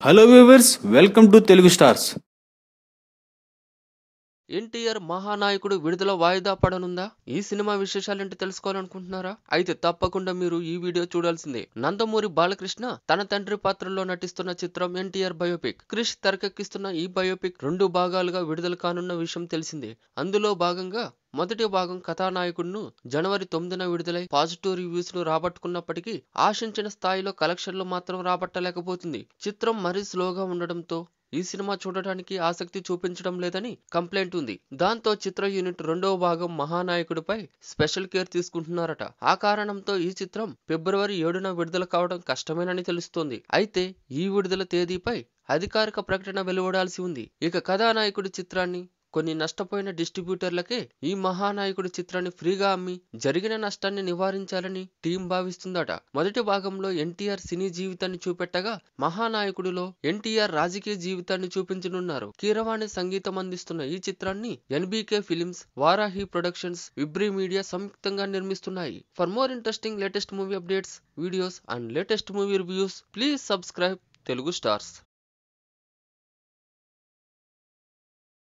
Hello viewers, welcome to Telugu Stars. NTR Mahanayakudu విడుదల వాయిదా పడనుందా? ఈ సినిమా విశేషాలేంటి తెలుసుకోవాలనుకుంటున్నారా? అయితే తప్పకుండా మీరు ఈ వీడియో చూడాల్సిందే. నందమూరి బాలకృష్ణ తన తండ్రి పాత్రలో నటిస్తున్న చిత్రం ఎన్టీఆర్ బయోపిక్. క్రిష్ తెరకెక్కిస్తున్న ఈ బయోపిక్ 2 భాగాలుగా విడుదల కానున్న విషయం తెలిసిందే. అందులో భాగంగా మొదటి భాగం కథానాయకుడును జనవరి 9న విడుదలై పాజిటివ్ రివ్యూస్ ను రాబట్టుకున్నప్పటికీ ఆశించిన స్థాయిలో కలెక్షన్లు మాత్రం రాబట్టలేకపోతుంది. చిత్రం మరీ స్లోగా ఉండడంతో ఈ సినిమా చూడటానికి ఆసక్తి చూపించడం లేదని కంప్లైంట్ ఉంది. దాంతో చిత్ర యూనిట్ 2వ భాగం మహానాయకుడిపై స్పెషల్ కేర్ తీసుకుంటున్నారట. ఆ కారణంతో ఈ చిత్రం ఫిబ్రవరి 7న విడుదల కావడం కష్టమేనని తెలుస్తోంది. అయితే ఈ విడుదల తేదీపై అధికారిక ప్రకటన వెలువడాల్సి ఉంది. ఇక కథానాయకుడి చిత్రాన్ని కొన్ని నష్టపోయిన డిస్ట్రిబ్యూటర్లకే ఈ మహానాయకుడి చిత్రాన్ని ఫ్రీగా అమ్మి జరిగిన నష్టాన్ని నివారించాలని టీం భావిస్తుందట. మొదటి భాగంలో ఎన్టీఆర్ సినీ జీవితాన్ని చూపెట్టగా మహానాయకుడిలో ఎన్టీఆర్ రాజకీయ జీవితాన్ని చూపించనున్నారు. కీరవాణి సంగీతం అందిస్తున్న ఈ చిత్రాన్ని NBK Films, Vaarahi Productions, Vibri Media సంయుక్తంగా నిర్మిస్తున్నాయి. For more interesting latest movie updates, videos and latest movie reviews, please subscribe Telugu stars.